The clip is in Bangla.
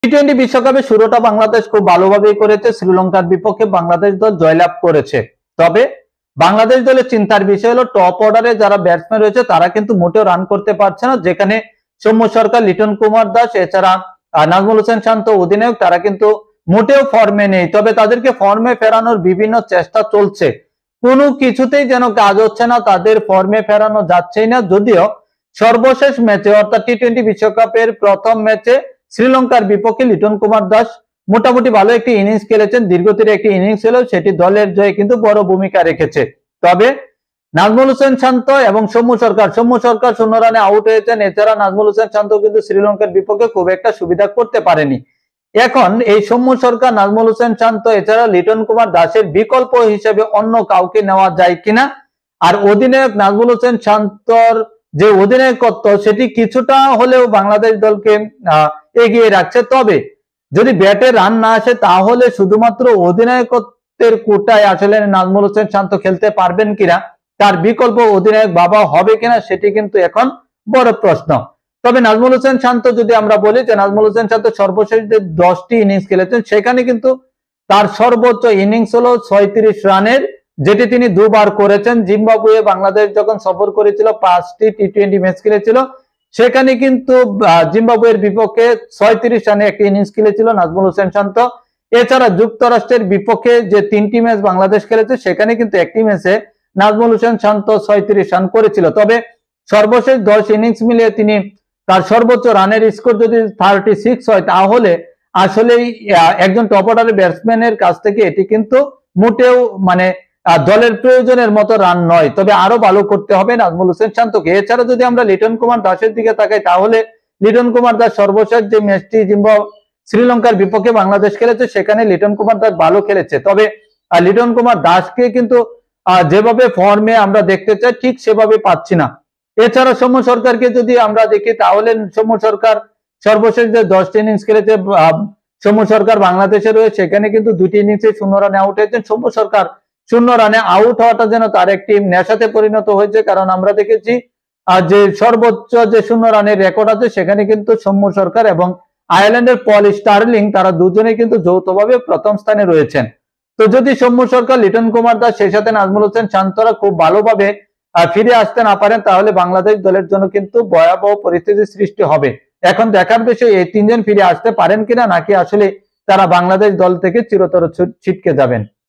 টি-20 বিশ্বকাপে শুরুটা বাংলাদেশ খুব ভালোভাবেই করেছে। শ্রীলঙ্কার বিপক্ষে বাংলাদেশ দল জয়লাভ করেছে। তবে বাংলাদেশ দলের চিন্তার বিষয় হলো টপ অর্ডারে যারা ব্যাটসম্যান রয়েছে তারা কিন্তু মোটেও রান করতে পারছে না, যেখানে সৌম্য সরকার, লিটন কুমার দাস, এছাড়া নাজমুল হোসেন শান্ত অধিনায়ক তারা কিন্তু মোটেও ফর্মে নেই। তবে তাদেরকে ফর্মে ফেরানোর বিভিন্ন চেষ্টা চলছে, কোনো কিছুতেই যেন কাজ হচ্ছে না, তাদের ফর্মে ফেরানো যাচ্ছেই না। যদিও সর্বশেষ ম্যাচে অর্থাৎ টি-20 বিশ্বকাপের প্রথম ম্যাচে শ্রীলঙ্কার বিপক্ষে লিটন কুমার দাস মোটামুটি ভালো একটি ইনিংস খেলেছেন, দীর্ঘতির একটি ইনিংস হলেও সেটি দলের জয়ে কিন্তু বড় ভূমিকা রেখেছে। তবে নাজমুল হোসেন শান্ত এবং সৌম্য সরকার 0 রানে আউট হয়েছেন। এছাড়া নাজমুল হোসেন শান্ত কিন্তু শ্রীলঙ্কার বিপক্ষে খুব একটা সুবিধা করতে পারেনি। এখন এই সৌম্য সরকার, নাজমুল হোসেন শান্ত এছাড়া লিটন কুমার দাসের বিকল্প হিসেবে অন্য কাউকে নেওয়া যায় কিনা, আর অধিনায়ক নাজমুল হোসেন শান্তর যে অধিনায়কত্ব সেটি কিছুটা হলেও বাংলাদেশ দলকে এগিয়ে রাখছে। তবে যদি ব্যাটে রান না আসে তাহলে শুধুমাত্র অধিনায়কত্বের কোটায় আসলে নাজমুল হোসেন শান্ত খেলতে পারবেন কিনা, তার বিকল্প অধিনায়ক বাবা হবে কিনা সেটি কিন্তু এখন বড় প্রশ্ন। তবে নাজমুল হোসেন শান্ত যদি আমরা বলি যে নাজমুল হোসেন শান্ত সর্বশেষ যে 10টি ইনিংস খেলেছেন সেখানে কিন্তু তার সর্বোচ্চ ইনিংস হলো 36 রানের, যেটি তিনি দুবার করেছেন। জিম্বাবুয়ে বাংলাদেশ যখন সফর করেছিল 5টি টি-20 ম্যাচ খেলেছিল, সেখানে কিন্তু জিম্বাবুয়ের বিপক্ষে 36 রানে একটি ইনিংস খেলেছিল নাজমুল হোসেন শান্ত। এছাড়া যুক্তরাষ্ট্রের বিপক্ষে যে 3টি ম্যাচ বাংলাদেশ খেলেছে সেখানে কিন্তু একটি ম্যাচে নাজমুল হোসেন শান্ত 36 রান করেছিল। তবে সর্বশেষ 10 ইনিংস মিলিয়ে তিনি তার সর্বোচ্চ রানের স্কোর যদি 36 হয় তাহলে আসলেই একজন টপ অর্ডারের ব্যাটসম্যানের কাছ থেকে এটি কিন্তু মোটেও দলের প্রয়োজনের মতো রান নয়। তবে আরো ভালো করতে হবে নাজমুল হোসেন শান্তকে। এছাড়া যদি আমরা লিটন কুমার দাসের দিকে তাকাই তাহলে লিটন কুমার দাস সর্বশেষ যে ম্যাচটি শ্রীলঙ্কার বিপক্ষে বাংলাদেশ খেলেছে সেখানে লিটন কুমার দাস ভালো খেলেছে। তবে লিটন কুমার দাসকে কিন্তু যেভাবে ফর্মে আমরা দেখতে চাই ঠিক সেভাবে পাচ্ছি না। এছাড়া সৌম্য সরকারকে যদি আমরা দেখি তাহলে সৌম্য সরকার সর্বশেষ যে 10টি ইনিংস খেলেছে সৌম্য সরকার বাংলাদেশের হয়ে, সেখানে কিন্তু 2টি ইনিংসে 0 রানে আউট হয়েছেন। সৌম্য সরকার 0 রানে আউট হওয়াটা যেন তার একটি নেশাতে পরিণত হয়েছে, কারণ আমরা দেখেছি যে সর্বোচ্চ যে 0 রানের রেকর্ড আছে সেখানে কিন্তু সৌম্য সরকার এবং আয়ারল্যান্ডের পল স্টার্লিং তারা দুজনেই কিন্তু যৌথভাবে প্রথম স্থানে রয়েছেন। তো যদি সৌম্য সরকার, লিটন কুমার দাস সেই সাথে নাজমুল হোসেন শান্তরা খুব ভালোভাবে ফিরে আসতে না পারেন তাহলে বাংলাদেশ দলের জন্য কিন্তু ভয়াবহ পরিস্থিতির সৃষ্টি হবে। এখন দেখার বিষয় এই 3 জন ফিরে আসতে পারেন কিনা, নাকি আসলে তারা বাংলাদেশ দল থেকে চিরতরে ছিটকে যাবেন।